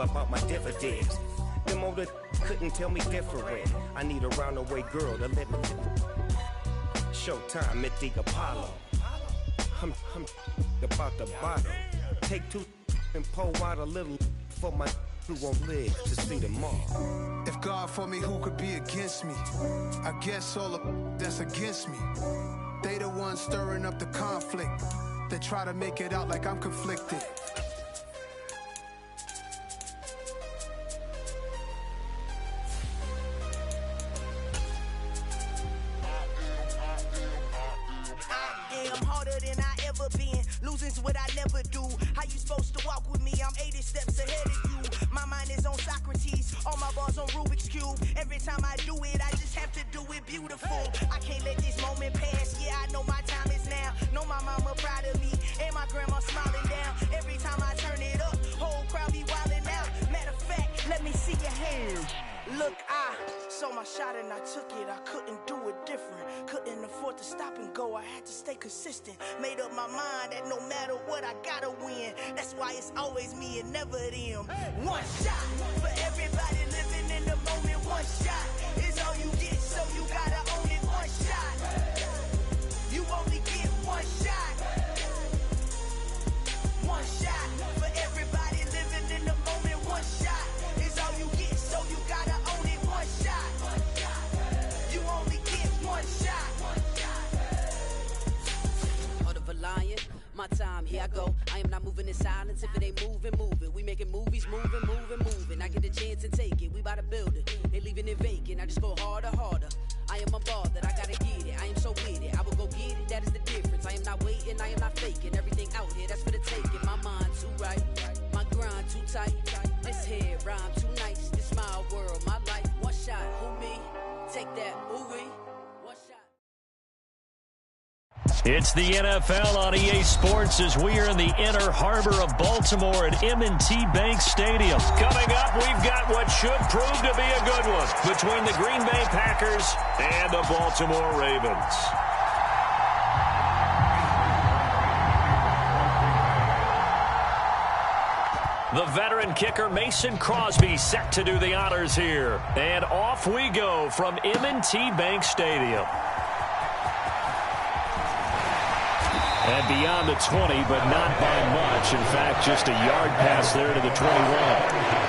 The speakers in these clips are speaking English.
all about my dividends. Them older couldn't tell me different. I need a round-the-way girl to let me. Showtime at the Apollo. I'm about the bottom. Take two and pour out a little for my who won't live to see tomorrow. If God for me, who could be against me? I guess all the that's against me. They the ones stirring up the conflict. They try to make it out like I'm conflicted. Losing's what I never do. How you supposed to walk with me? I'm 80 steps ahead of you. My mind is on Socrates, all my bars on Rubik's Cube. Every time I do it, I just have to do it beautiful. I can't let this moment pass. Yeah, I know my time is now. Know my mama proud of me, and my grandma smiling down. Every time I turn it up, whole crowd be wildin' out. Matter of fact, let me see your hands. Look, I saw my shot and I took it. I couldn't do it different. Couldn't afford to stop and go. I had to stay consistent. Made up my mind that no matter what, I gotta win. That's why it's always me and never them. One shot for everybody living in the moment. One shot is all you get, so you gotta own it. One shot. You only get one shot. One shot for everybody living in the moment. One shot is all you get, so you gotta own it. One shot. You only get one shot. Heart of a lion, my time, here I go. I am not moving in silence. If it ain't moving, move it. We making movies, moving. I get a chance and take it. We bout to build it. Ain't leaving it vacant. I just go harder. I am a ball that I gotta get it. I am so with it. I will go get it. That is the difference. I am not waiting. I am not faking. Everything out here, that's for the taking. My mind too right. My grind too tight. This here rhyme too nice. This my world, my life. One shot, who me? Take that, ooh-wee. One shot. It's the NFL on EA Sports as we are in the inner harbor of Baltimore at M&T Bank Stadium. Coming up, we've got what should prove to be a good one between the Green Bay Packers and the Baltimore Ravens. The veteran kicker Mason Crosby set to do the honors here. And off we go from M&T Bank Stadium. And beyond the 20, but not by much. In fact, just a yard pass there to the 21.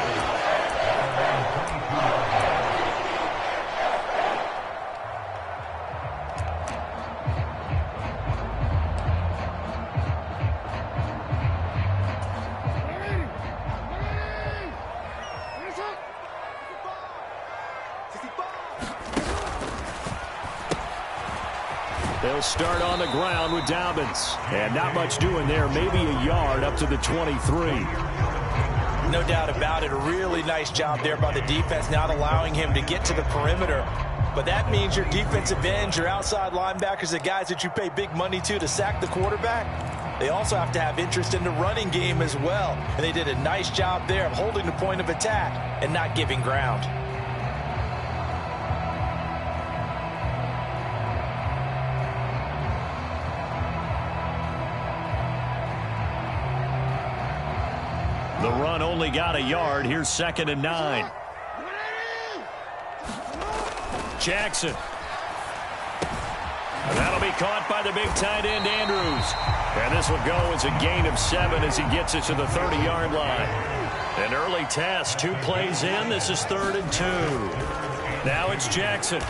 They'll start on the ground with Dobbins. And not much doing there. Maybe a yard up to the 23. No doubt about it. A really nice job there by the defense, not allowing him to get to the perimeter. But that means your defensive ends, your outside linebackers, the guys that you pay big money to sack the quarterback, they also have to have interest in the running game as well. And they did a nice job there of holding the point of attack and not giving ground. The run only got a yard. Here's 2nd and 9. Jackson. And that'll be caught by the big tight end, Andrews. And this will go as a gain of 7 as he gets it to the 30-yard line. An early test. 2 plays in. This is 3rd and 2. Now it's Jackson.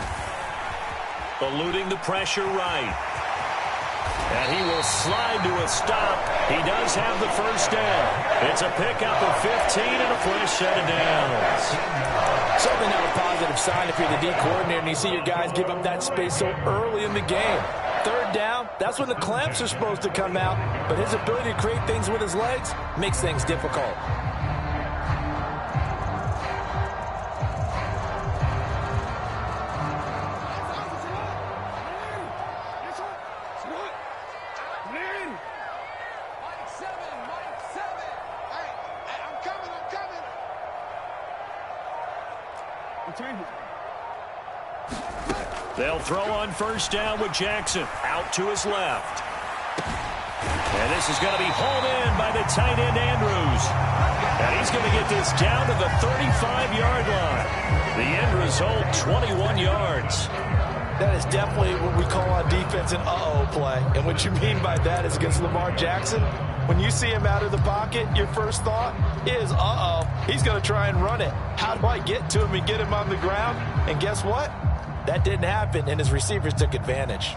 Eluding the pressure right. And he will slide to a stop. He does have the first down. It's a pickup of 15 and a fresh set of downs. Something of a positive sign if you're the D coordinator and you see your guys give up that space so early in the game. 3rd down, that's when the clamps are supposed to come out. But his ability to create things with his legs makes things difficult. They'll throw on 1st down with Jackson out to his left. And this is going to be hauled in by the tight end, Andrews. And he's going to get this down to the 35-yard line. The end result, 21 yards. That is definitely what we call on defense an uh-oh play. And what you mean by that is against Lamar Jackson, when you see him out of the pocket, your first thought is, uh-oh, he's going to try and run it. How do I get to him and get him on the ground? And guess what? That didn't happen, and his receivers took advantage.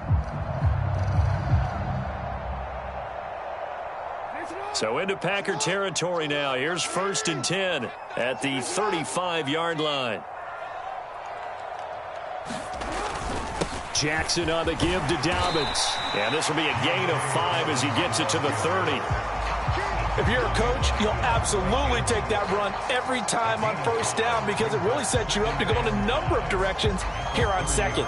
So into Packer territory now. Here's 1st and 10 at the 35-yard line. Jackson on the give to Dobbins. And this will be a gain of 5 as he gets it to the 30. If you're a coach, you'll absolutely take that run every time on 1st down because it really sets you up to go in a number of directions here on 2nd.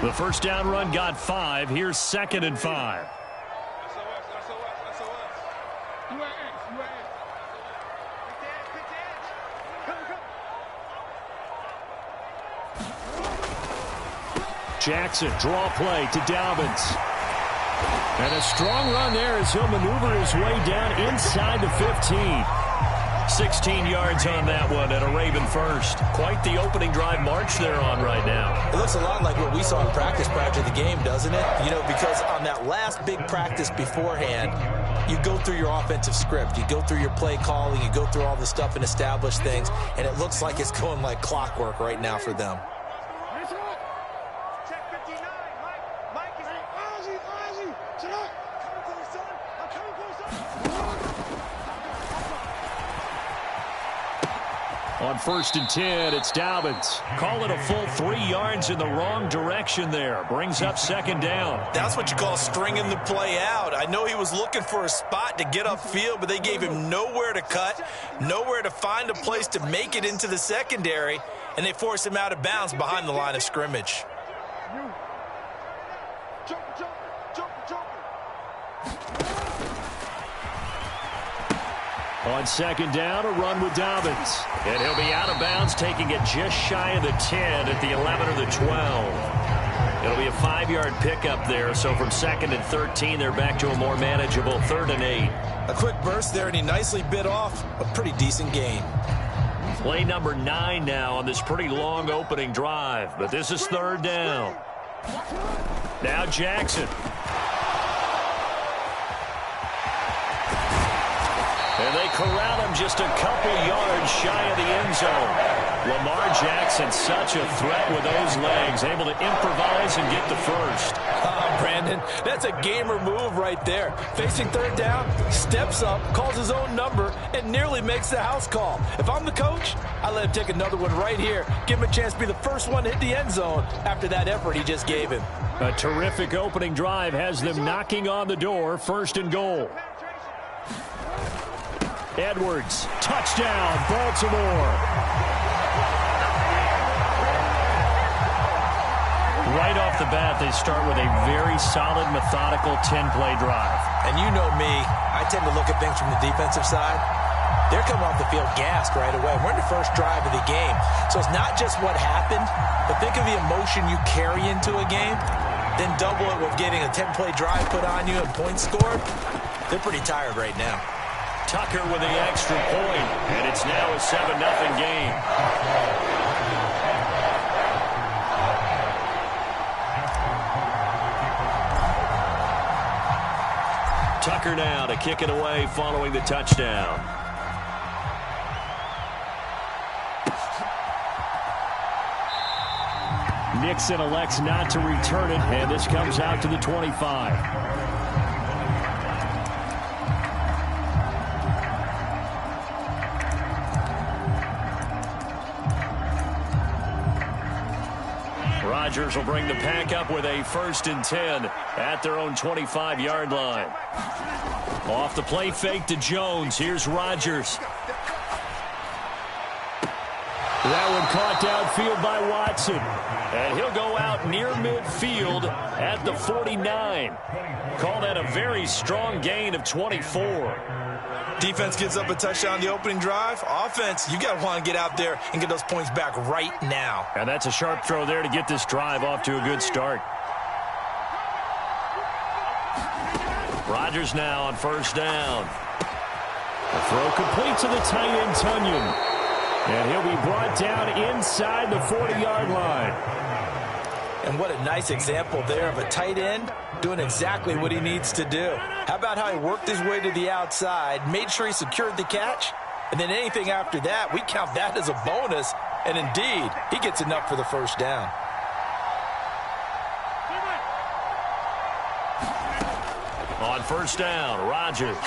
The 1st down run got 5. Here's 2nd and 5. Jackson, draw play to Dobbins. And a strong run there as he'll maneuver his way down inside the 15. 16 yards on that one and a Raven first. Quite the opening drive march they're on right now. It looks a lot like what we saw in practice prior to the game, doesn't it? You know, because on that last big practice beforehand, you go through your offensive script. You go through your play calling. You go through all the stuff and establish things. And it looks like it's going like clockwork right now for them. On 1st and 10, it's Dobbins. Call it a full 3 yards in the wrong direction there. Brings up 2nd down. That's what you call stringing the play out. I know he was looking for a spot to get upfield, but they gave him nowhere to cut, nowhere to find a place to make it into the secondary, and they forced him out of bounds behind the line of scrimmage. On 2nd down, a run with Dobbins. And he'll be out of bounds, taking it just shy of the 10 at the 11 or the 12. It'll be a 5-yard pickup there. So from 2nd and 13, they're back to a more manageable 3rd and 8. A quick burst there, and he nicely bit off a pretty decent gain. Play number 9 now on this pretty long opening drive. But this is 3rd down. Now Jackson. And they corral him just a couple yards shy of the end zone. Lamar Jackson, such a threat with those legs, able to improvise and get the first. Brandon, that's a gamer move right there. Facing 3rd down, steps up, calls his own number, and nearly makes the house call. If I'm the coach, I let him take another one right here. Give him a chance to be the first one to hit the end zone after that effort he just gave him. A terrific opening drive has them knocking on the door. 1st and goal. Edwards, touchdown, Baltimore. Right off the bat, they start with a very solid, methodical 10-play drive. And you know me, I tend to look at things from the defensive side. They're coming off the field gassed right away. We're in the first drive of the game. So it's not just what happened, but think of the emotion you carry into a game, then double it with getting a 10-play drive put on you and points scored. They're pretty tired right now. Tucker with the extra point, and it's now a 7-0 game. Tucker now to kick it away following the touchdown. Nixon elects not to return it, and this comes out to the 25. Rodgers will bring the pack up with a 1st and 10 at their own 25-yard line. Off the play fake to Jones. Here's Rodgers. That one caught downfield by Watson. And he'll go out near midfield at the 49. Call that a very strong gain of 24. Defense gives up a touchdown on the opening drive. Offense, you got to want to get out there and get those points back right now. And that's a sharp throw there to get this drive off to a good start. Rodgers now on first down. The throw complete to the tight end, Tunyon. And he'll be brought down inside the 40-yard line. And what a nice example there of a tight end doing exactly what he needs to do. How about how he worked his way to the outside, made sure he secured the catch, and then anything after that, we count that as a bonus. And indeed, he gets enough for the first down. On first down, Rodgers.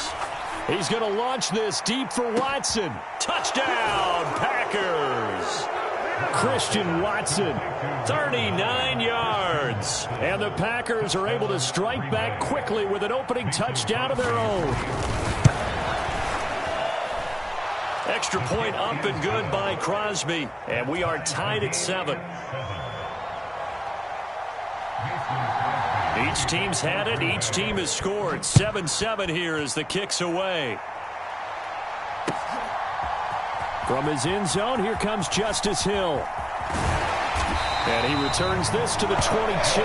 He's going to launch this deep for Watson. Touchdown, Packers. Christian Watson, 39 yards. And the Packers are able to strike back quickly with an opening touchdown of their own. Extra point up and good by Crosby. And we are tied at 7. Each team's had it. Each team has scored. 7-7 here as the kick's away. From his end zone, here comes Justice Hill. And he returns this to the 22.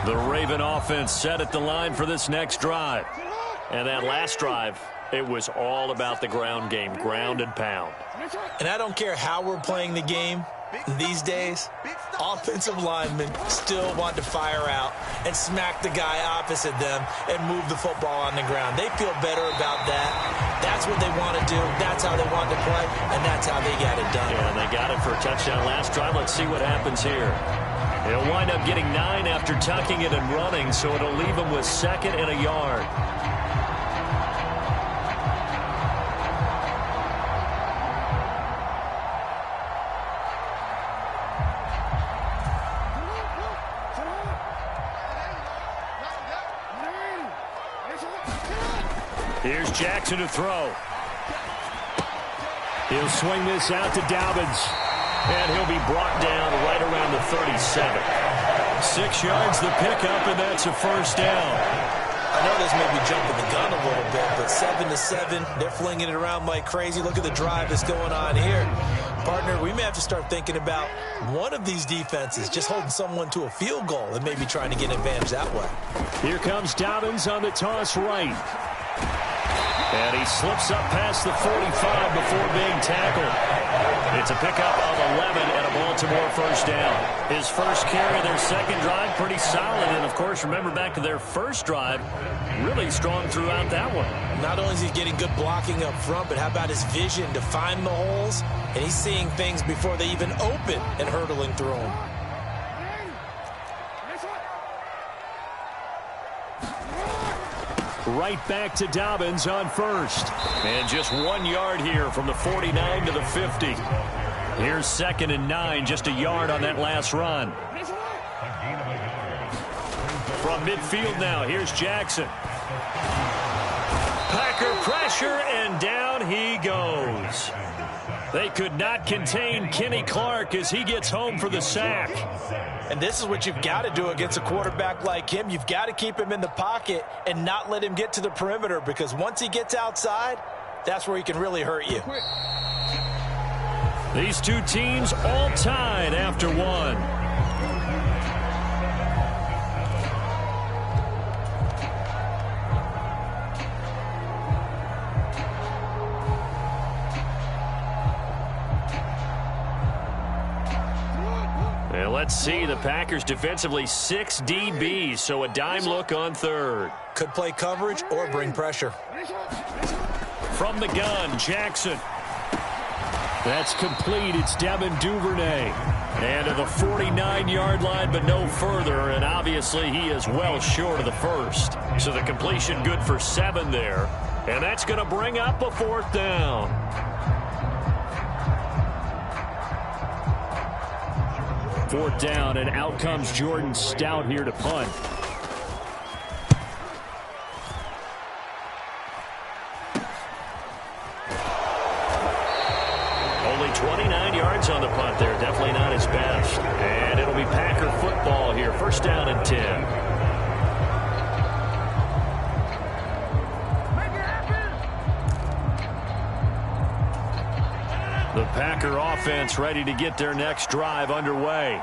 The Raven offense set at the line for this next drive. And that last drive, it was all about the ground game, ground and pound. And I don't care how we're playing the game these days, offensive linemen still want to fire out and smack the guy opposite them and move the football on the ground. They feel better about that. That's what they want to do. That's how they want to play, and that's how they got it done. Yeah, and they got it for a touchdown last drive. Let's see what happens here. He'll wind up getting 9 after tucking it and running, so it'll leave him with 2nd and a yard. Here's Jackson to throw. He'll swing this out to Dobbins. And he'll be brought down right around the 37. 6 yards the pickup, and that's a first down. I know this may be jumping the gun a little bit, but 7-7, they're flinging it around like crazy. Look at the drive that's going on here. Partner, we may have to start thinking about one of these defenses just holding someone to a field goal and maybe trying to get an advantage that way. Here comes Dobbins on the toss right. And he slips up past the 45 before being tackled. It's a pickup of 11 and a Baltimore first down. His first carry of their second drive, pretty solid. And, of course, remember back to their first drive, really strong throughout that one. Not only is he getting good blocking up front, but how about his vision to find the holes? And he's seeing things before they even open and hurtling through them. Right back to Dobbins on first. And just 1 yard here from the 49 to the 50. Here's 2nd and 9, just a yard on that last run. From midfield now, here's Jackson. Packer pressure, and down he goes. They could not contain Kenny Clark as he gets home for the sack. And this is what you've got to do against a quarterback like him. You've got to keep him in the pocket and not let him get to the perimeter, because once he gets outside, that's where he can really hurt you. These two teams all tied after one. Let's see, the Packers defensively 6 DBs, so a dime look on third. Could play coverage or bring pressure. From the gun, Jackson. That's complete. It's Devin Duvernay. And to the 49-yard line, but no further, and obviously he is well short of the first. So the completion good for 7 there, and that's going to bring up a 4th down. 4th down, and out comes Jordan Stout here to punt. Packer offense ready to get their next drive underway.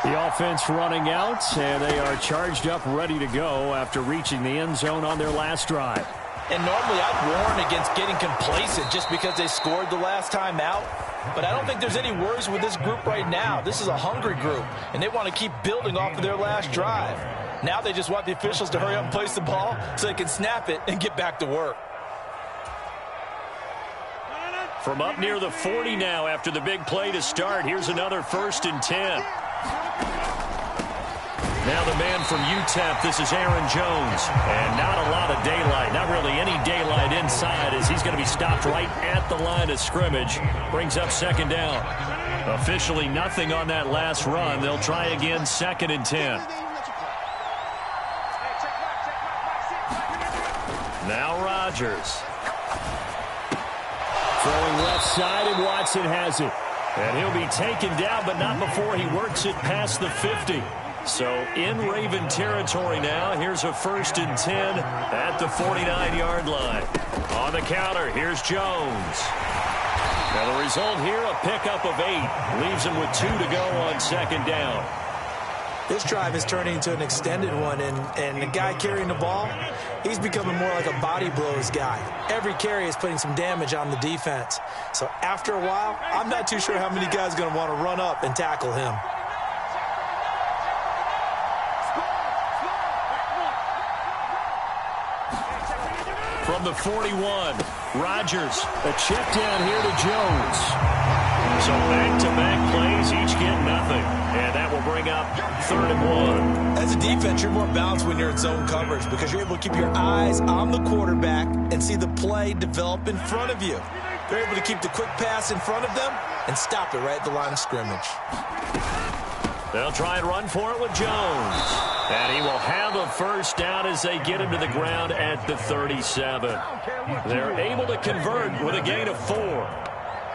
The offense running out, and they are charged up, ready to go after reaching the end zone on their last drive. And normally I'd warn against getting complacent just because they scored the last time out. But I don't think there's any worries with this group right now. This is a hungry group, and they want to keep building off of their last drive. Now they just want the officials to hurry up and place the ball so they can snap it and get back to work. From up near the 40 now after the big play to start, here's another 1st and 10. Now the man from UTEP, this is Aaron Jones. And not a lot of daylight, not really any daylight inside, as he's going to be stopped right at the line of scrimmage. Brings up 2nd down. Officially nothing on that last run. They'll try again, 2nd and 10. Now Rodgers. Throwing left side, and Watson has it. And he'll be taken down, but not before he works it past the 50. So in Raven territory now. Here's a 1st and 10 at the 49-yard line. On the counter, here's Jones. Now the result here, a pickup of 8. Leaves him with 2 to go on 2nd down. This drive is turning into an extended one, and the guy carrying the ball, he's becoming more like a body blows guy. Every carry is putting some damage on the defense. So after a while, I'm not too sure how many guys are going to want to run up and tackle him. From the 41, Rodgers, a check down here to Jones. So back-to-back plays, each get nothing. And that will bring up 3rd and 1. As a defense, you're more balanced when you're in zone coverage because you're able to keep your eyes on the quarterback and see the play develop in front of you. They're able to keep the quick pass in front of them and stop it right at the line of scrimmage. They'll try and run for it with Jones. And he will have a 1st down as they get him to the ground at the 37. They're able to convert with a gain of 4.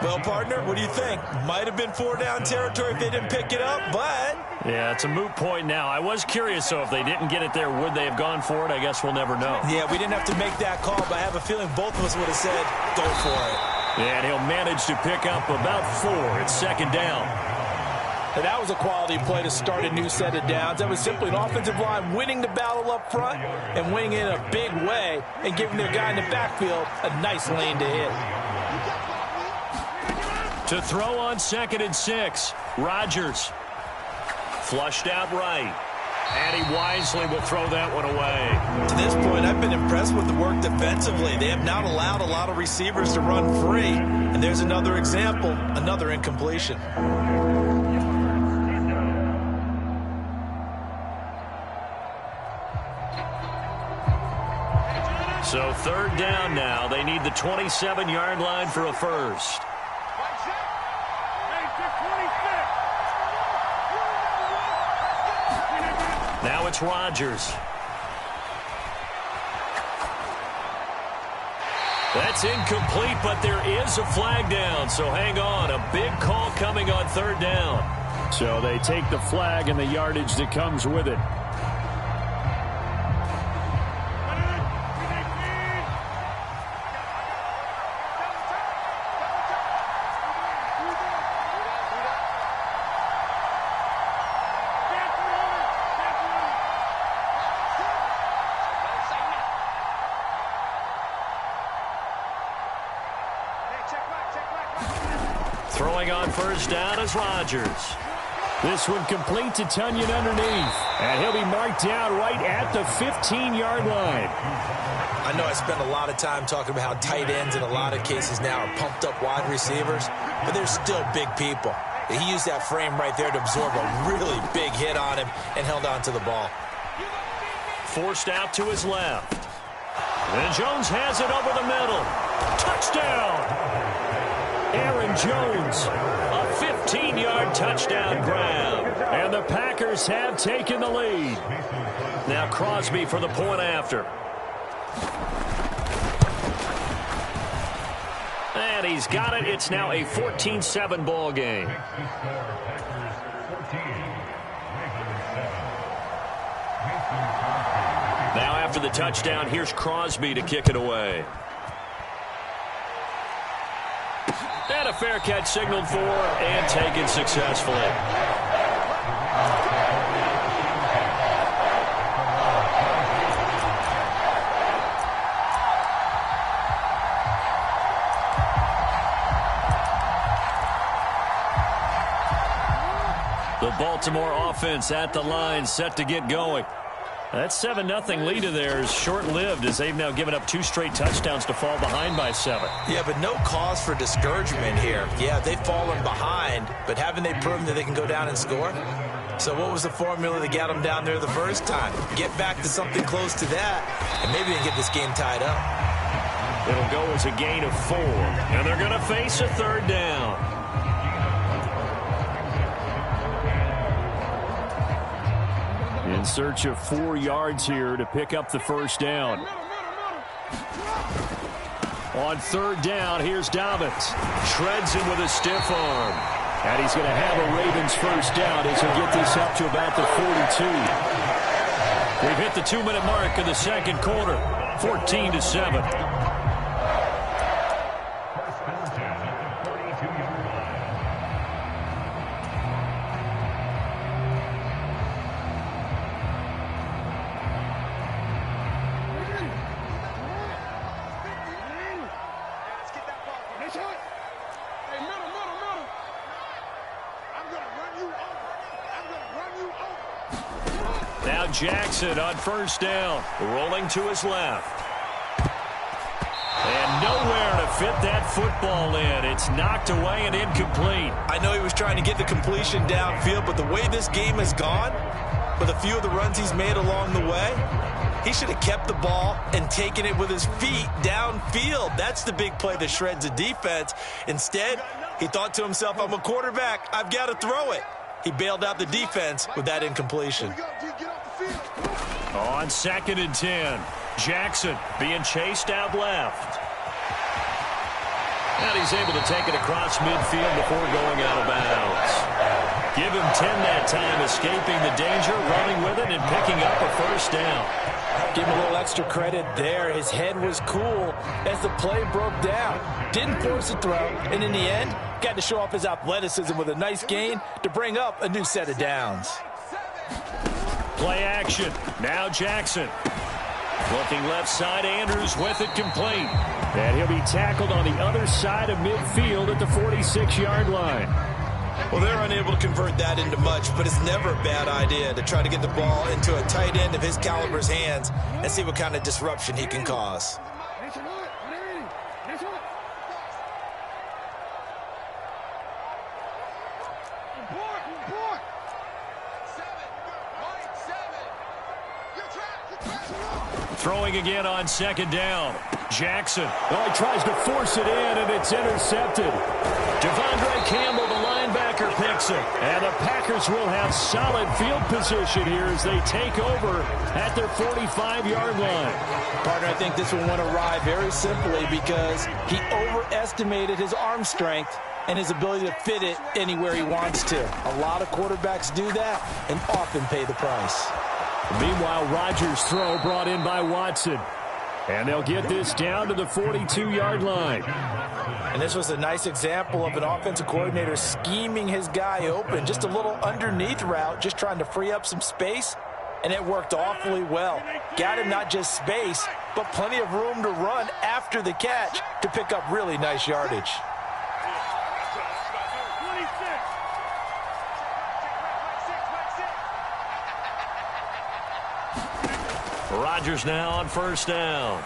Well, partner, what do you think? Might have been 4-down territory if they didn't pick it up, but... Yeah, it's a moot point now. I was curious, so if they didn't get it there, would they have gone for it? I guess we'll never know. Yeah, we didn't have to make that call, but I have a feeling both of us would have said, go for it. Yeah, and he'll manage to pick up about 4. It's 2nd down. And that was a quality play to start a new set of downs. That was simply an offensive line winning the battle up front and winning it in a big way and giving their guy in the backfield a nice lane to hit. To throw on 2nd and 6, Rodgers. Flushed out right. And he wisely will throw that one away. To this point, I've been impressed with the work defensively. They have not allowed a lot of receivers to run free. And there's another example, another incompletion. So 3rd down now. They need the 27-yard line for a 1st. Now it's Rodgers. That's incomplete, but there is a flag down, so hang on. A big call coming on 3rd down. So they take the flag and the yardage that comes with it. Throwing on 1st down is Rodgers. This one complete to Tunyon underneath. And he'll be marked down right at the 15-yard line. I know I spend a lot of time talking about how tight ends in a lot of cases now are pumped up wide receivers, but they're still big people. He used that frame right there to absorb a really big hit on him and held on to the ball. Forced out to his left. And Jones has it over the middle. Touchdown! Aaron Jones, a 15-yard touchdown grab. And the Packers have taken the lead. Now Crosby for the point after. And he's got it. It's now a 14-7 ball game. Now after the touchdown, here's Crosby to kick it away. And a fair catch signaled for and taken successfully. The Baltimore offense at the line, set to get going. That 7-0 lead of theirs short-lived as they've now given up 2 straight touchdowns to fall behind by 7. Yeah, but no cause for discouragement here. Yeah, they've fallen behind, but haven't they proven that they can go down and score? So what was the formula that got them down there the first time? Get back to something close to that, and maybe they can get this game tied up. It'll go as a gain of 4, and they're going to face a 3rd down. In search of 4 yards here to pick up the first down. On 3rd down, here's Dobbins. Shreds him with a stiff arm. And he's going to have a Ravens first down as he'll get this up to about the 42. We've hit the 2-minute mark in the second quarter. 14-7. Now Jackson on first down, rolling to his left. And nowhere to fit that football in. It's knocked away and incomplete. I know he was trying to get the completion downfield, but the way this game has gone, with a few of the runs he's made along the way, he should have kept the ball and taken it with his feet downfield. That's the big play that shreds the defense. Instead, he thought to himself, I'm a quarterback, I've got to throw it. He bailed out the defense with that incompletion. On 2nd and 10, Jackson being chased out left. And he's able to take it across midfield before going out of bounds. Give him 10 that time, escaping the danger, running with it, and picking up a first down. Give him a little extra credit there. His head was cool as the play broke down. Didn't force a throw, and in the end, got to show off his athleticism with a nice gain to bring up a new set of downs. Play action. Now Jackson. Looking left side, Andrews with it complete. And he'll be tackled on the other side of midfield at the 46-yard line. Well, they're unable to convert that into much, but it's never a bad idea to try to get the ball into a tight end of his caliber's hands and see what kind of disruption he can cause. Throwing again on 2nd down. Jackson. Well, he tries to force it in, and it's intercepted. Devondre Campbell, the linebacker, picks it. And the Packers will have solid field position here as they take over at their 45-yard line. Partner, I think this one went awry very simply because he overestimated his arm strength and his ability to fit it anywhere he wants to. A lot of quarterbacks do that and often pay the price. Meanwhile, Rodgers' throw brought in by Watson. And they'll get this down to the 42-yard line. And this was a nice example of an offensive coordinator scheming his guy open. Just a little underneath route, just trying to free up some space. And it worked awfully well. Got him not just space, but plenty of room to run after the catch to pick up really nice yardage. Rodgers now on first down.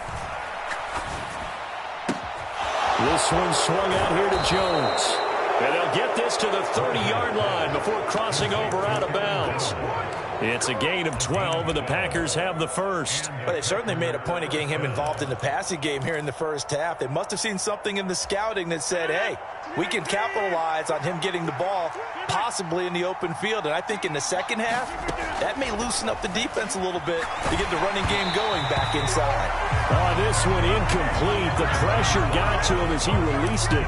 This one swung out here to Jones. And they'll get this to the 30-yard line before crossing over out of bounds. It's a gain of 12, and the Packers have the first. But they certainly made a point of getting him involved in the passing game here in the first half. They must have seen something in the scouting that said, hey, we can capitalize on him getting the ball possibly in the open field. And I think in the second half, that may loosen up the defense a little bit to get the running game going back inside. Oh, this one incomplete. The pressure got to him as he released it.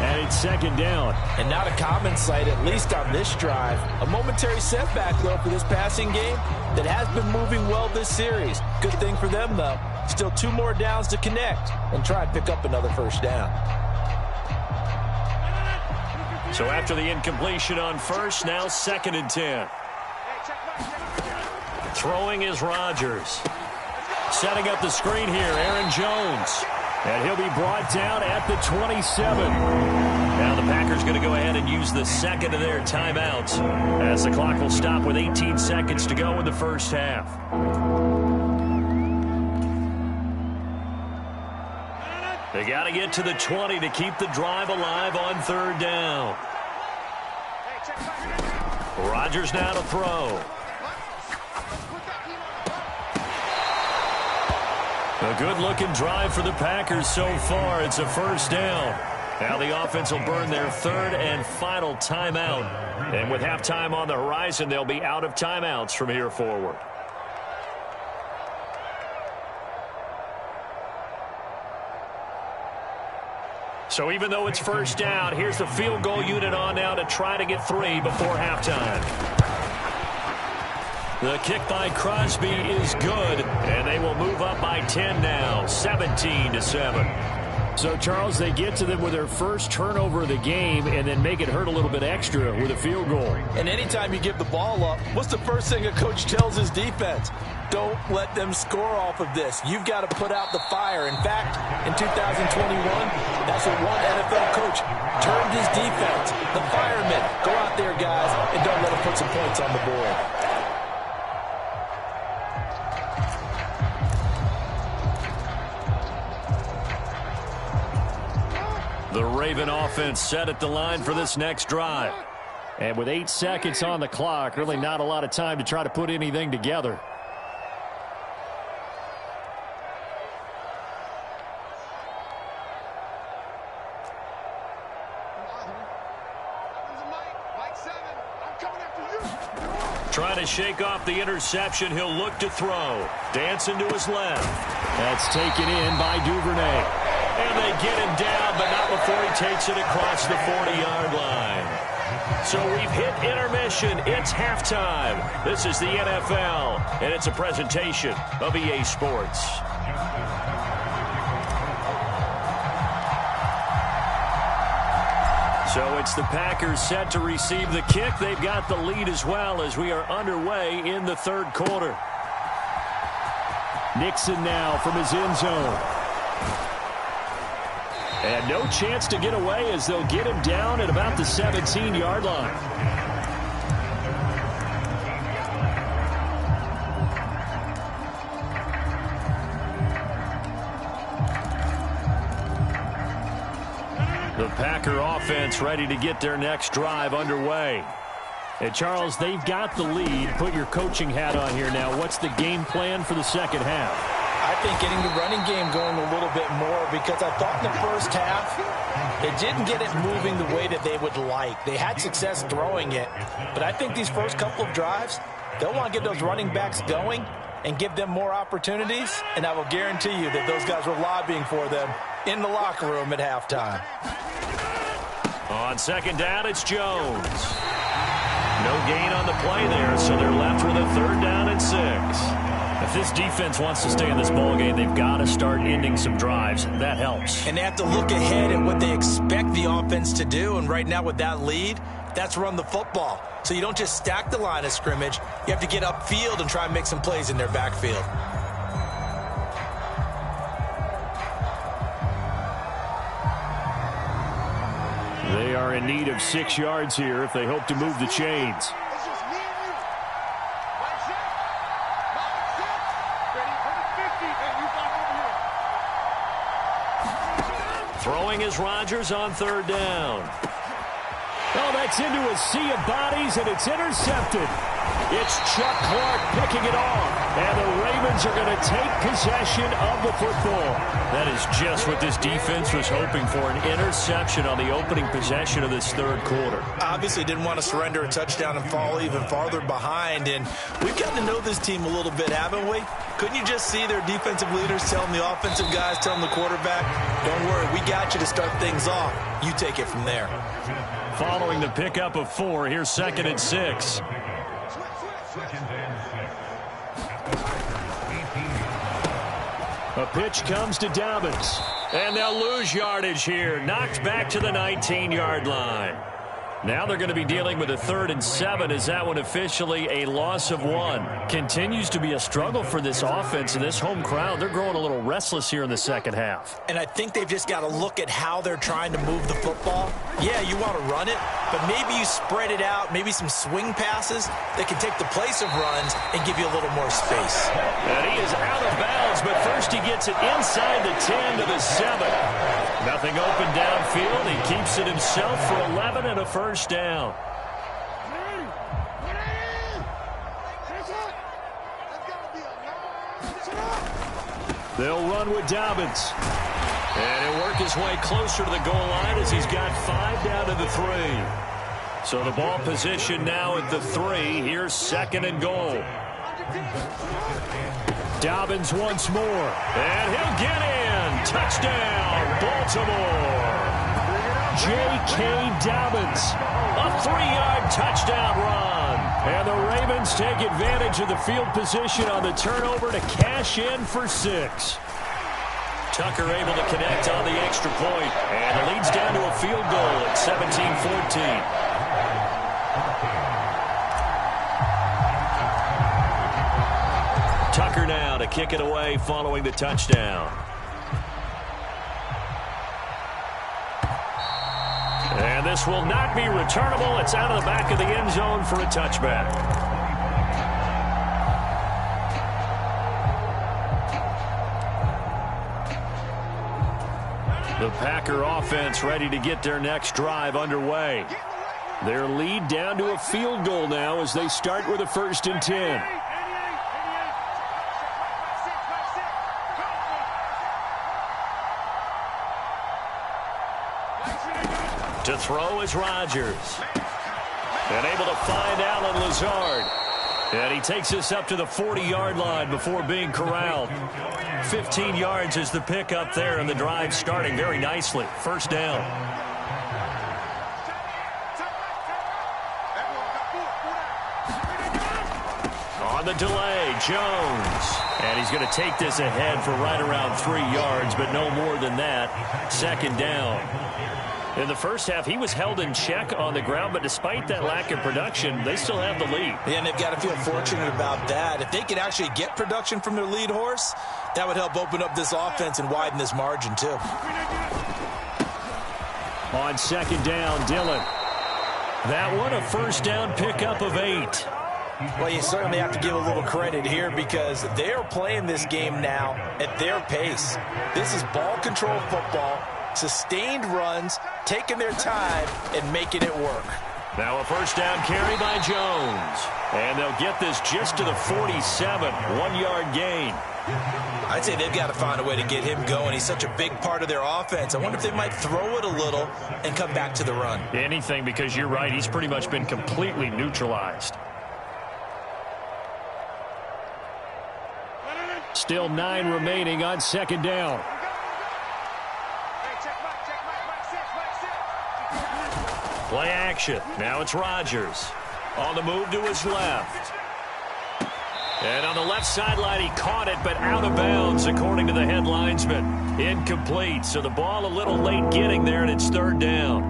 And it's 2nd down. And not a common sight, at least on this drive. A momentary setback, though, for this passing game that has been moving well this series. Good thing for them, though. Still 2 more downs to connect and try and pick up another first down. So after the incompletion on first, now 2nd and 10. Throwing is Rodgers. Setting up the screen here, Aaron Jones. And he'll be brought down at the 27. Now the Packers going to go ahead and use the second of their timeouts as the clock will stop with 18 seconds to go in the first half. They got to get to the 20 to keep the drive alive on 3rd down. Rodgers now to throw. A good-looking drive for the Packers so far. It's a 1st down. Now the offense will burn their 3rd and final timeout. And with halftime on the horizon, they'll be out of timeouts from here forward. So even though it's 1st down, here's the field goal unit on now to try to get 3 before halftime. The kick by Crosby is good, and they will move up by 10 now, 17-7. So, Charles, they get to them with their first turnover of the game and then make it hurt a little bit extra with a field goal. And anytime you give the ball up, what's the first thing a coach tells his defense? Don't let them score off of this. You've got to put out the fire. In fact, in 2021, that's what one NFL coach termed his defense, the firemen. Go out there, guys, and don't let them put some points on the board. The Raven offense set at the line for this next drive. And with 8 seconds on the clock, really not a lot of time to try to put anything together. Trying to shake off the interception. He'll look to throw. Dancing to his left. That's taken in by Duvernay. And they get him down, but not before he takes it across the 40-yard line. So we've hit intermission. It's halftime. This is the NFL, and it's a presentation of EA Sports. So it's the Packers set to receive the kick. They've got the lead as well as we are underway in the 3rd quarter. Nixon now from his end zone. And no chance to get away as they'll get him down at about the 17-yard line. The Packer offense ready to get their next drive underway. And Charles, they've got the lead. Put your coaching hat on here now. What's the game plan for the second half? I think getting the running game going a little bit more, because I thought in the first half they didn't get it moving the way that they would like. They had success throwing it, but I think these first couple of drives, they'll want to get those running backs going and give them more opportunities, and I will guarantee you that those guys were lobbying for them in the locker room at halftime. On 2nd down, it's Jones. No gain on the play there, so they're left with a 3rd down and 6. If this defense wants to stay in this ballgame, they've got to start ending some drives. That helps. And they have to look ahead at what they expect the offense to do. And right now with that lead, that's run the football. So you don't just stack the line of scrimmage. You have to get upfield and try and make some plays in their backfield. They are in need of 6 yards here if they hope to move the chains. Throwing is Rodgers on 3rd down. Oh, that's into a sea of bodies, and it's intercepted. It's Chuck Clark picking it off, and the Ravens are going to take possession of the football. That is just what this defense was hoping for, an interception on the opening possession of this 3rd quarter. Obviously didn't want to surrender a touchdown and fall even farther behind, and we've gotten to know this team a little bit, haven't we? Couldn't you just see their defensive leaders telling the offensive guys, telling the quarterback, don't worry, we got you to start things off. You take it from there. Following the pickup of 4, here's 2nd and 6. A pitch comes to Dobbins. And they'll lose yardage here. Knocked back to the 19-yard line. Now they're going to be dealing with a 3rd and 7 as that one officially a loss of 1. Continues to be a struggle for this offense and this home crowd. They're growing a little restless here in the second half. And I think they've just got to look at how they're trying to move the football. Yeah, you want to run it, but maybe you spread it out, maybe some swing passes that can take the place of runs and give you a little more space. And he is out of bounds, but first he gets it inside the 10 to the 7. Nothing open downfield. He keeps it himself for 11 and a first down. They'll run with Dobbins. And he'll work his way closer to the goal line as he's got 5 down to the 3. So the ball position now at the 3. Here's 2nd and goal. Dobbins once more. And he'll get in. Touchdown, Baltimore. J.K. Dobbins. A 3-yard touchdown run. And the Ravens take advantage of the field position on the turnover to cash in for 6. Tucker able to connect on the extra point. And it leads down to a field goal at 17-14. Tucker now to kick it away following the touchdown. And this will not be returnable. It's out of the back of the end zone for a touchback. The Packer offense ready to get their next drive underway. Their lead down to a field goal now as they start with a 1st and 10. To throw is Rodgers. And able to find Allen Lazard. And he takes us up to the 40-yard line before being corralled. 15 yards is the pickup there, and the drive starting very nicely. First down. On the delay, Jones. And he's going to take this ahead for right around 3 yards, but no more than that. 2nd down. In the first half, he was held in check on the ground, but despite that lack of production, they still have the lead. Yeah, and they've got to feel fortunate about that. If they could actually get production from their lead horse, that would help open up this offense and widen this margin, too. On 2nd down, Dillon. That one, a first down pickup of 8. Well, you certainly have to give a little credit here because they're playing this game now at their pace. This is ball control football, sustained runs, taking their time and making it work. Now a first down carry by Jones. And they'll get this just to the 47, 1-yard gain. I'd say they've got to find a way to get him going. He's such a big part of their offense. I wonder if they might throw it a little and come back to the run. Anything, because you're right. He's pretty much been completely neutralized. Still 9 remaining on 2nd down. Play action. Now it's Rodgers. On the move to his left. And on the left sideline, he caught it, but out of bounds, according to the head linesman. Incomplete. So the ball a little late getting there, and it's 3rd down.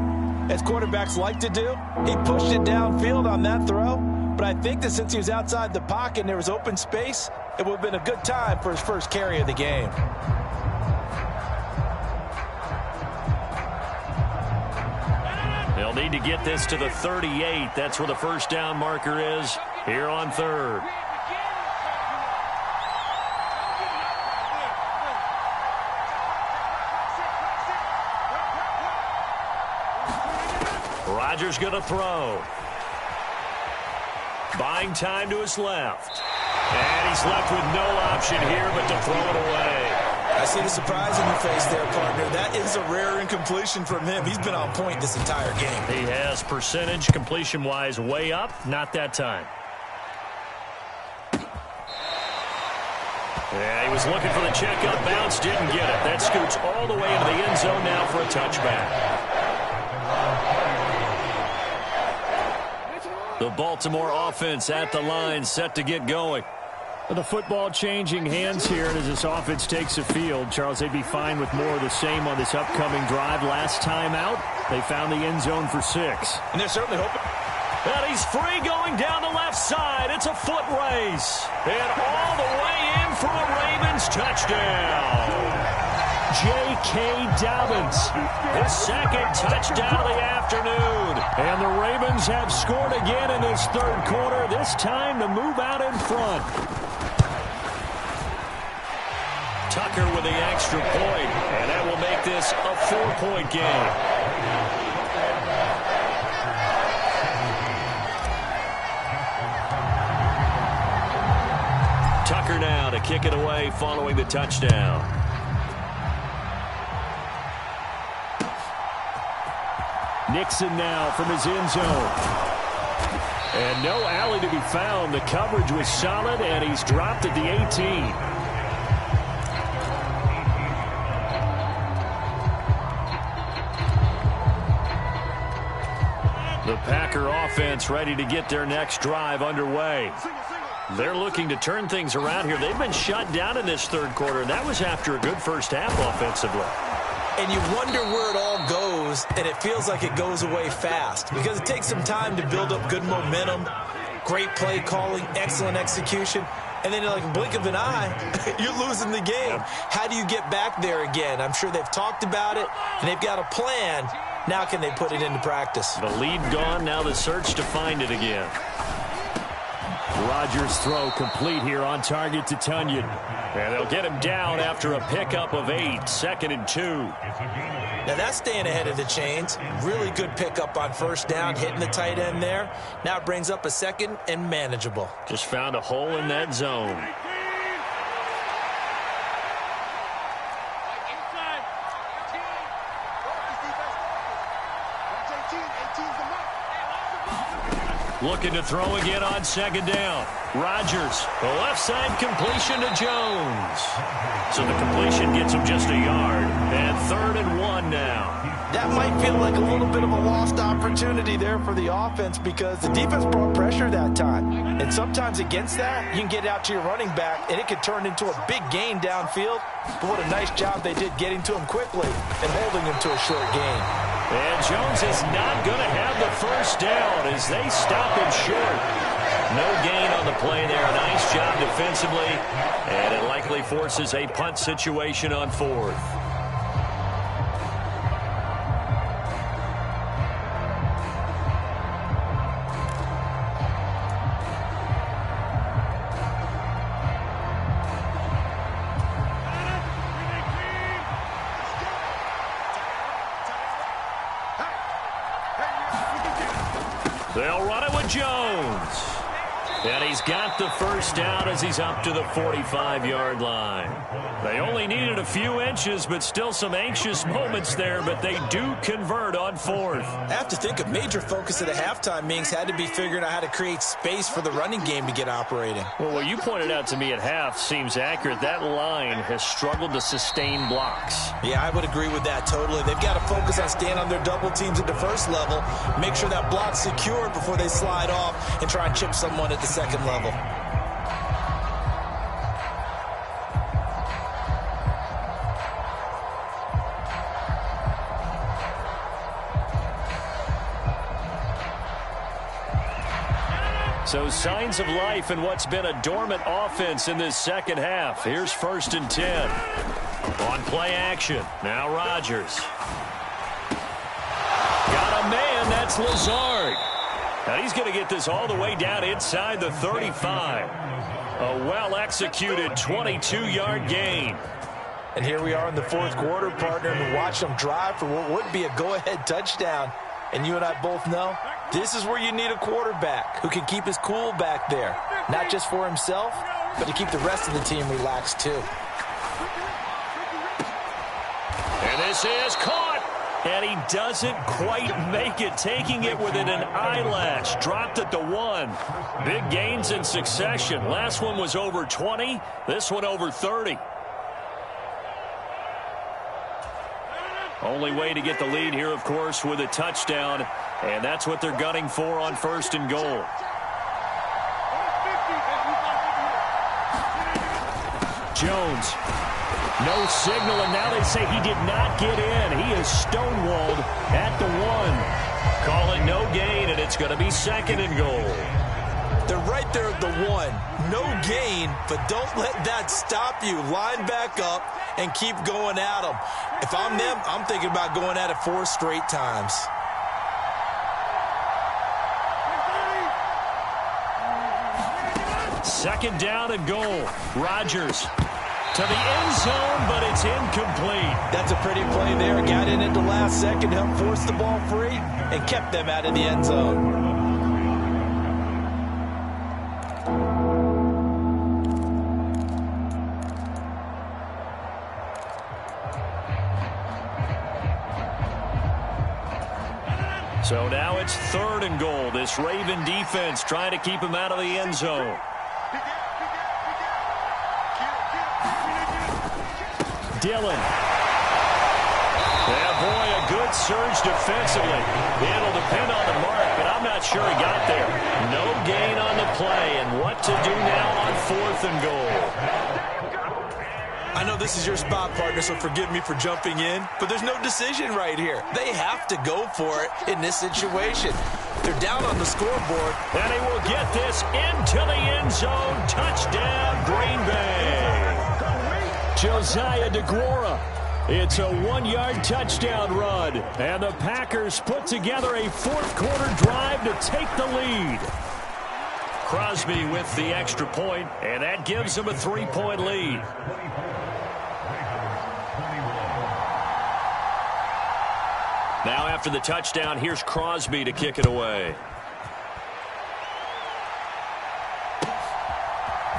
As quarterbacks like to do, he pushed it downfield on that throw. But I think that since he was outside the pocket and there was open space, it would have been a good time for his first carry of the game. They'll need to get this to the 38. That's where the first down marker is here on 3rd. Rodgers going to throw. Buying time to his left. And he's left with no option here but to throw it away. I see the surprise in your face there, partner. That is a rare incompletion from him. He's been on point this entire game. He has percentage completion-wise way up. Not that time. Yeah, he was looking for the checkup bounce. Didn't get it. That scoots all the way into the end zone now for a touchback. The Baltimore offense at the line, set to get going. The football changing hands here as this offense takes the field. Charles, they'd be fine with more of the same on this upcoming drive. Last time out, they found the end zone for 6. And they're certainly hoping. And he's free going down the left side. It's a foot race. And all the way in for a Ravens touchdown. J.K. Dobbins, his second touchdown of the afternoon. And the Ravens have scored again in this third quarter, this time to move out in front. Tucker with the extra point, and that will make this a 4-point game. Tucker now to kick it away following the touchdown. Nixon now from his end zone. And no alley to be found. The coverage was solid, and he's dropped at the 18. The Packer offense ready to get their next drive underway. They're looking to turn things around here. They've been shut down in this third quarter, and that was after a good first half offensively. And you wonder where it all goes, and it feels like it goes away fast because it takes some time to build up good momentum, great play calling, excellent execution, and then like a blink of an eye, you're losing the game. How do you get back there again? I'm sure they've talked about it, and they've got a plan. Now can they put it into practice? The lead gone, now the search to find it again. Rodgers' throw complete here on target to Tunyon. And they'll get him down after a pickup of 8, 2nd and 2. Now that's staying ahead of the chains. Really good pickup on first down, hitting the tight end there. Now it brings up a 2nd and manageable. Just found a hole in that zone. Looking to throw again on 2nd down. Rodgers, the left side completion to Jones. So the completion gets him just a yard. And 3rd and 1 now. That might feel like a little bit of a lost opportunity there for the offense because the defense brought pressure that time. And sometimes against that, you can get out to your running back, and it could turn into a big gain downfield. But what a nice job they did getting to him quickly and holding him to a short gain. And Jones is not going to have the first down as they stop him short. No gain on the play there. Nice job defensively. And it likely forces a punt situation on 4th. They'll run it with Jones. And he's got the first down as he's up to the 45-yard line. They only needed a few inches, but still some anxious moments there, but they do convert on 4th. I have to think a major focus at the halftime meetings had to be figuring out how to create space for the running game to get operating. Well, what you pointed out to me at half seems accurate. That line has struggled to sustain blocks. Yeah, I would agree with that totally. They've got to focus on staying on their double teams at the first level, make sure that block's secured before they slide off and try and chip someone at the second level. So signs of life in what's been a dormant offense in this second half. Here's 1st and 10. On play action. Now Rodgers. Got a man. That's Lazard. And he's going to get this all the way down inside the 35. A well-executed 22-yard gain. And here we are in the 4th quarter, partner, and watch them drive for what would be a go-ahead touchdown. And you and I both know this is where you need a quarterback who can keep his cool back there. Not just for himself, but to keep the rest of the team relaxed too. And this is caught. And he doesn't quite make it, taking it within an eyelash. Dropped at the 1. Big gains in succession. Last one was over 20. This one over 30. Only way to get the lead here, of course, with a touchdown. And that's what they're gunning for on 1st and goal. Jones. No signal, and now they say he did not get in. He is stonewalled at the 1. Call it no gain, and it's going to be 2nd and goal. They're right there at the 1. No gain, but don't let that stop you. Line back up and keep going at them. If I'm them, I'm thinking about going at it 4 straight times. Second down and goal. Rodgers to the end zone, but it's incomplete. That's a pretty play there. Got in at the last second, helped force the ball free, and kept them out of the end zone. So now it's 3rd and goal. This Raven defense trying to keep him out of the end zone. Dillon. Yeah, boy, a good surge defensively. It'll depend on the mark, but I'm not sure he got there. No gain on the play, and what to do now on 4th and goal. I know this is your spot, partner, so forgive me for jumping in, but there's no decision right here. They have to go for it in this situation. They're down on the scoreboard. And he will get this into the end zone. Touchdown, Green Bay. Josiah DeGuara. It's a 1-yard touchdown run. And the Packers put together a 4th-quarter drive to take the lead. Crosby with the extra point, and that gives them a 3-point lead. Now after the touchdown, here's Crosby to kick it away.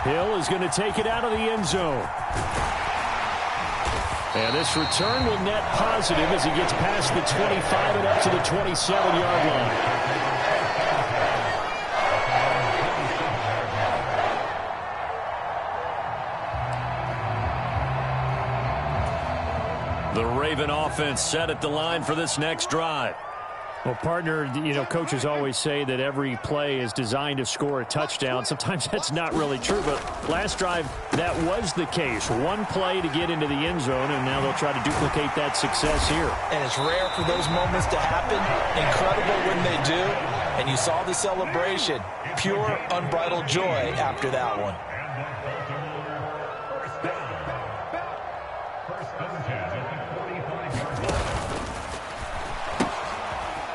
Hill is going to take it out of the end zone. And this return will net positive as he gets past the 25 and up to the 27-yard line. The Raven offense set at the line for this next drive. Well, partner, you know, coaches always say that every play is designed to score a touchdown. Sometimes that's not really true, but last drive, that was the case. One play to get into the end zone, and now they'll try to duplicate that success here. And it's rare for those moments to happen. Incredible when they do. And you saw the celebration. Pure, unbridled joy after that one.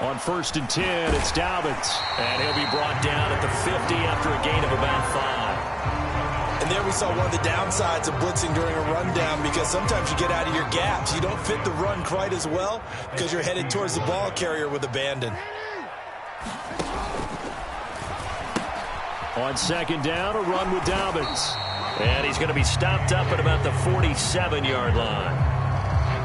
On 1st and 10, it's Dobbins. And he'll be brought down at the 50 after a gain of about 5. And there we saw one of the downsides of blitzing during a rundown, because sometimes you get out of your gaps. You don't fit the run quite as well because you're headed towards the ball carrier with abandon. On 2nd down, a run with Dobbins. And he's going to be stopped up at about the 47-yard line.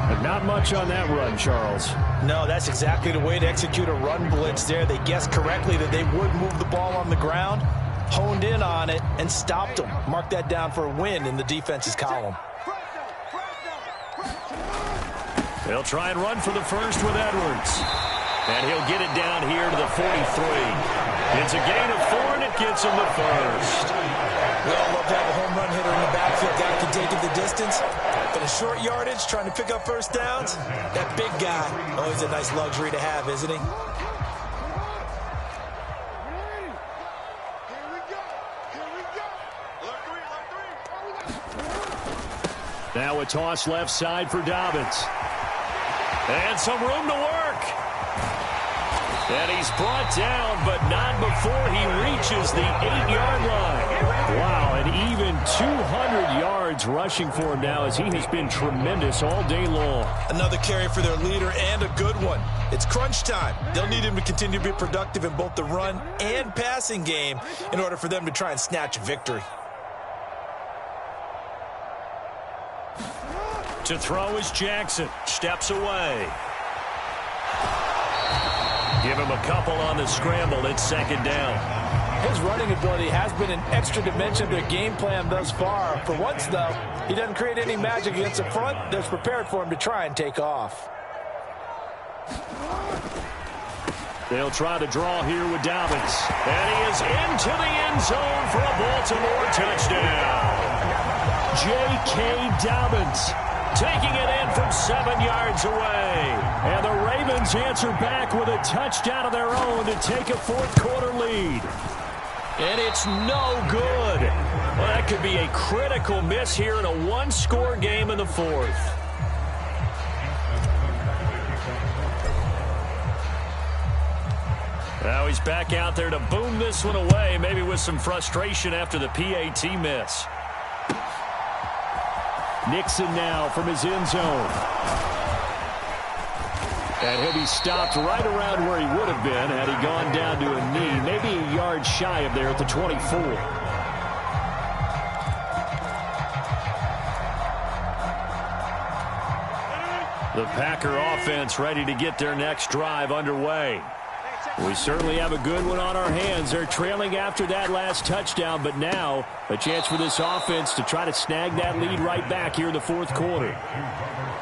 But not much on that run, Charles. No, that's exactly the way to execute a run blitz there. They guessed correctly that they would move the ball on the ground, honed in on it, and stopped them. Mark that down for a win in the defense's column. They'll try and run for the first with Edwards. And he'll get it down here to the 43. It's a gain of 4, and it gets him the first. We all love to have a home run hitter in the backfield. Guy can take it the distance. But a short yardage, trying to pick up first downs, that big guy, always a nice luxury to have, isn't he? Now a toss left side for Dobbins. And some room to work. And he's brought down, but not before he reaches the 8-yard line. Wow, and even 200 yards rushing for him now, as he has been tremendous all day long. Another carry for their leader, and a good one. It's crunch time. They'll need him to continue to be productive in both the run and passing game in order for them to try and snatch a victory. To throw is Jackson. Steps away. Give him a couple on the scramble. It's 2nd down. His running ability has been an extra dimension to their game plan thus far. For once, though, he doesn't create any magic against the front that's prepared for him to try and take off. They'll try to draw here with Dobbins. And he is into the end zone for a Baltimore touchdown. J.K. Dobbins taking it in from 7 yards away. And the Ravens answer back with a touchdown of their own to take a fourth-quarter lead. And it's no good. Well, that could be a critical miss here in a one-score game in the fourth. Now he's back out there to boom this one away, maybe with some frustration after the PAT miss. Nixon now from his end zone. And he'll be stopped right around where he would have been had he gone down to a knee, maybe a yard shy of there at the 24. The Packer offense ready to get their next drive underway. We certainly have a good one on our hands. They're trailing after that last touchdown, but now a chance for this offense to try to snag that lead right back here in the fourth quarter.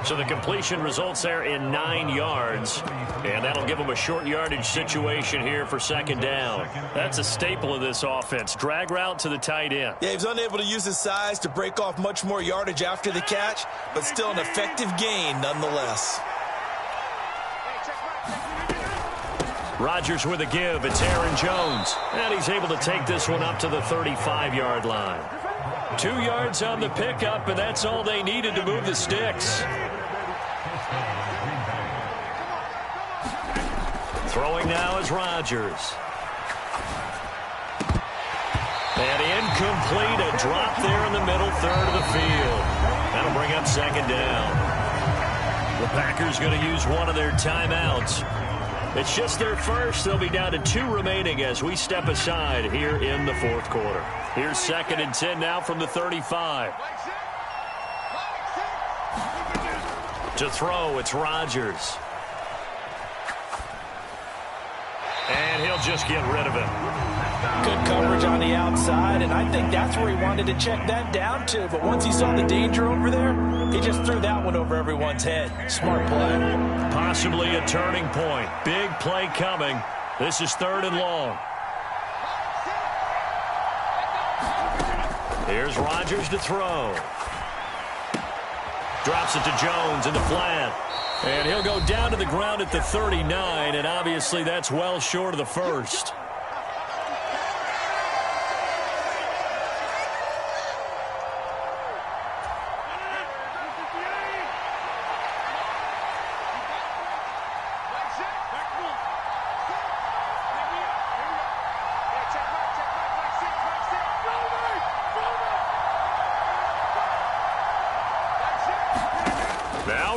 So the completion results there in 9 yards, and that'll give them a short yardage situation here for second down. That's a staple of this offense. Drag route to the tight end. Yeah, he was unable to use his size to break off much more yardage after the catch, but still an effective gain nonetheless. Rodgers with a give. It's Aaron Jones. And he's able to take this one up to the 35-yard line. 2 yards on the pickup, and that's all they needed to move the sticks. Throwing now is Rodgers. And incomplete. A drop there in the middle third of the field. That'll bring up second down. The Packers going to use one of their timeouts. It's just their first. They'll be down to 2 remaining as we step aside here in the fourth quarter. Here's 2nd and 10 now from the 35. To throw, it's Rodgers. And he'll just get rid of it. Good coverage on the outside, and I think that's where he wanted to check that down to. But once he saw the danger over there, he just threw that one over everyone's head. Smart play. Possibly a turning point. Big play coming. This is 3rd and long. Here's Rodgers to throw. Drops it to Jones in the flat. And he'll go down to the ground at the 39, and obviously that's well short of the first.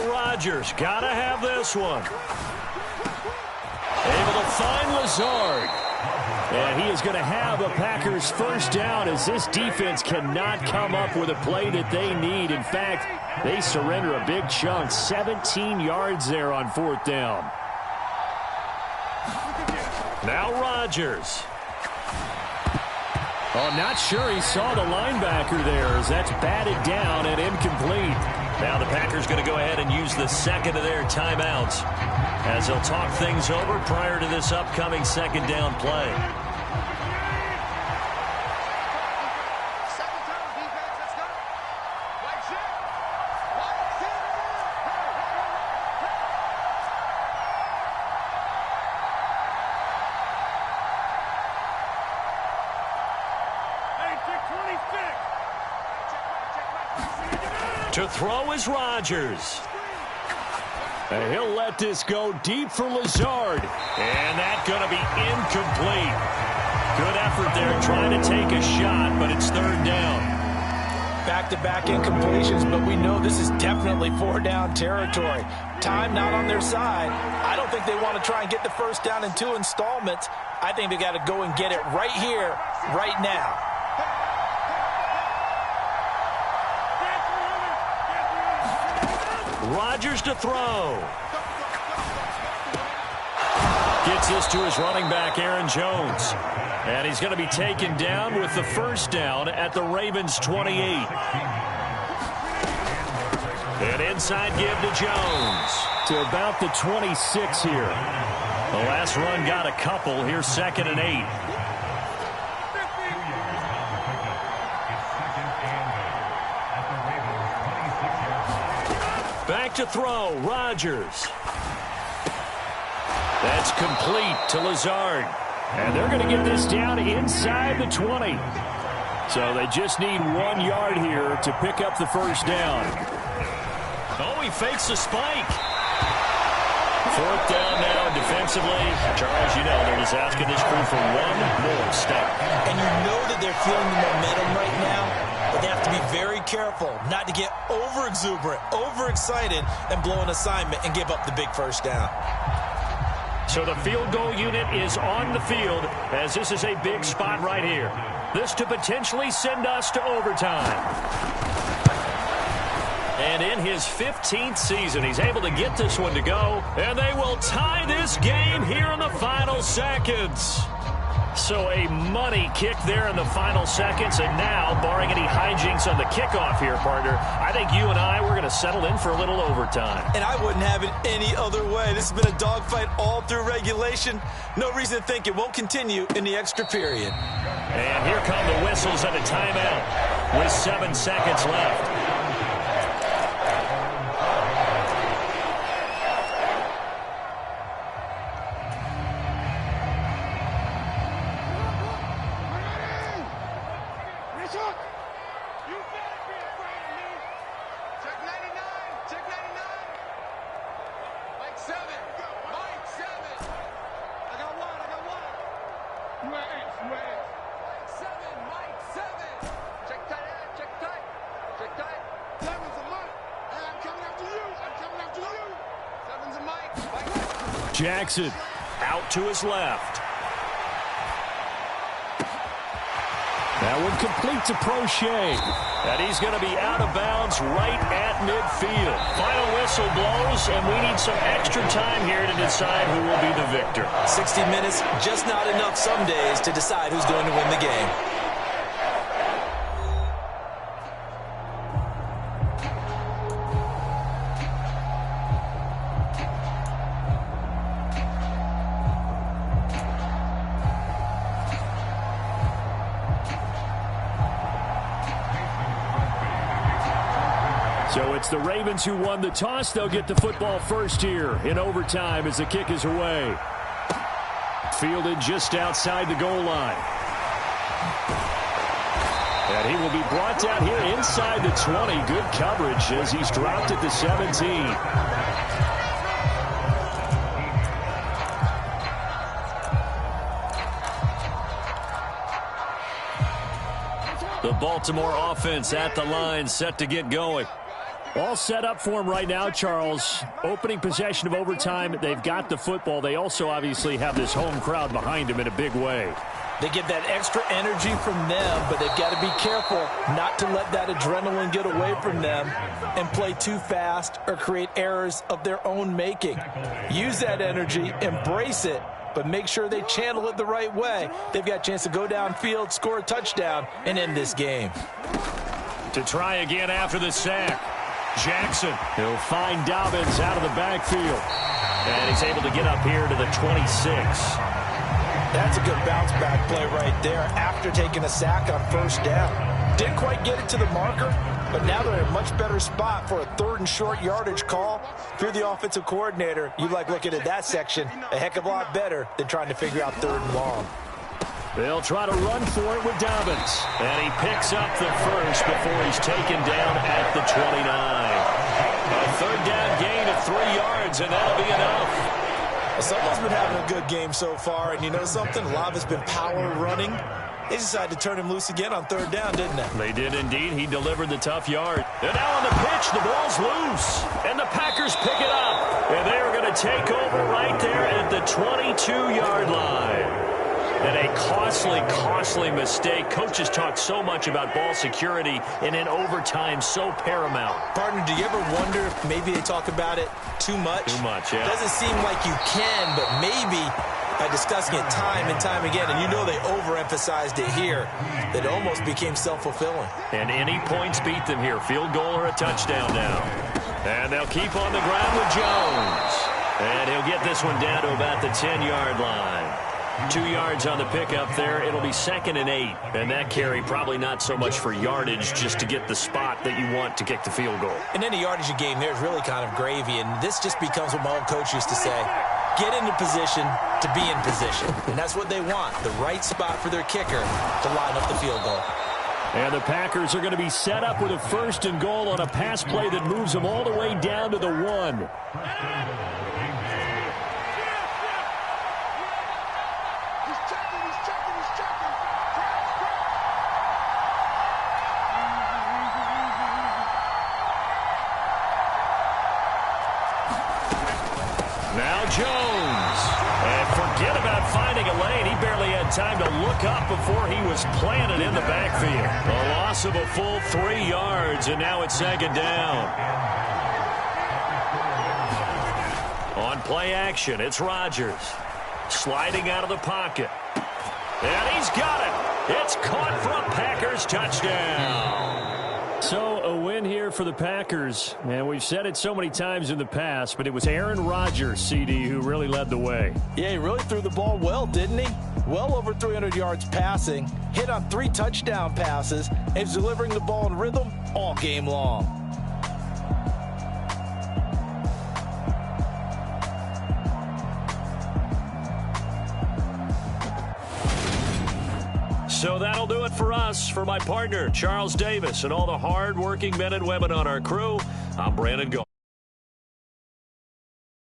Rodgers got to have this one. Able to find Lazard. And he is going to have a Packers first down as this defense cannot come up with a play that they need. In fact, they surrender a big chunk. 17 yards there on 4th down. Now Rodgers. Oh, not sure he saw the linebacker there as that's batted down and incomplete. Now the Packers going to go ahead and use the 2nd of their timeouts as they'll talk things over prior to this upcoming 2nd down play. To throw is Rodgers. And he'll let this go deep for Lazard. And that's going to be incomplete. Good effort there trying to take a shot, but it's 3rd down. Back-to-back incompletions, but we know this is definitely 4-down territory. Time not on their side. I don't think they want to try and get the first down in 2 installments. I think they got to go and get it right here, right now. Rodgers to throw. Gets this to his running back, Aaron Jones. And he's going to be taken down with the first down at the Ravens' 28. An inside give to Jones. To about the 26 here. The last run got a couple. Here's 2nd and 8. Back to throw, Rodgers. That's complete to Lazard. And they're going to get this down inside the 20. So they just need 1 yard here to pick up the first down. Oh, he fakes a spike. 4th down now defensively. Charles, you know, they're just asking this crew for one more stop. And you know that they're feeling the momentum right now. But they have to be very careful not to get over-exuberant, over-excited, and blow an assignment and give up the big first down. So the field goal unit is on the field as this is a big spot right here. This to potentially send us to overtime. And in his 15th season, he's able to get this one to go. And they will tie this game here in the final seconds. So a money kick there in the final seconds. And now, barring any hijinks on the kickoff here, partner, I think you and I, we're going to settle in for a little overtime. And I wouldn't have it any other way. This has been a dogfight all through regulation. No reason to think it won't continue in the extra period. And here come the whistles and a timeout with 7 seconds left. Jackson out to his left. That one complete to Prochet. And he's going to be out of bounds right at midfield. Final whistle blows, and we need some extra time here to decide who will be the victor. 60 minutes, just not enough some days to decide who's going to win the game. So it's the Ravens who won the toss. They'll get the football first here in overtime as the kick is away. Fielded just outside the goal line. And he will be brought down here inside the 20. Good coverage as he's dropped at the 17. The Baltimore offense at the line, set to get going. All set up for him right now, Charles. Opening possession of overtime. They've got the football. They also obviously have this home crowd behind them in a big way. They get that extra energy from them, but they've got to be careful not to let that adrenaline get away from them and play too fast or create errors of their own making. Use that energy, embrace it, but make sure they channel it the right way. They've got a chance to go downfield, score a touchdown, and end this game. To try again after the sack. Jackson, he'll find Dobbins out of the backfield. And he's able to get up here to the 26. That's a good bounce back play right there after taking a sack on first down. Didn't quite get it to the marker, but now they're in a much better spot for a 3rd and short yardage call. If you're the offensive coordinator, you like looking at that section a heck of a lot better than trying to figure out 3rd and long. They'll try to run for it with Dobbins. And he picks up the first before he's taken down at the 29. A 3rd down gain of 3 yards, and that'll be enough. Someone's been having a good game so far, and you know something? A lot of it's been power running. They decided to turn him loose again on 3rd down, didn't they? They did indeed. He delivered the tough yard. And now on the pitch, the ball's loose. And the Packers pick it up. And they're going to take over right there at the 22-yard line. And a costly mistake. Coaches talk so much about ball security, and in overtime, so paramount. Partner, do you ever wonder if maybe they talk about it too much? Too much, yeah. Doesn't seem like you can, but maybe by discussing it time and time again, and you know they overemphasized it here, that it almost became self-fulfilling. And any points beat them here. Field goal or a touchdown now. And they'll keep on the ground with Jones. And he'll get this one down to about the 10-yard line. 2 yards on the pickup there. It'll be 2nd and 8. And that carry probably not so much for yardage, just to get the spot that you want to kick the field goal. And any yardage game there is really kind of gravy. And this just becomes what my old coach used to say. Get into position to be in position. And that's what they want, the right spot for their kicker to line up the field goal. And the Packers are going to be set up with a 1st and goal on a pass play that moves them all the way down to the 1. Now Jones. And forget about finding a lane. He barely had time to look up before he was planted in the backfield. A loss of a full 3 yards, and now it's 2nd down. On play action, it's Rodgers. Sliding out of the pocket. And he's got it. It's caught for a Packers touchdown. So a win here for the Packers, and we've said it so many times in the past, but it was Aaron Rodgers, CD, who really led the way. Yeah, he really threw the ball well, didn't he? Well over 300 yards passing, hit on 3 touchdown passes, and he's delivering the ball in rhythm all game long. So that'll do it for us. For my partner, Charles Davis, and all the hard-working men and women on our crew, I'm Brandon Gault.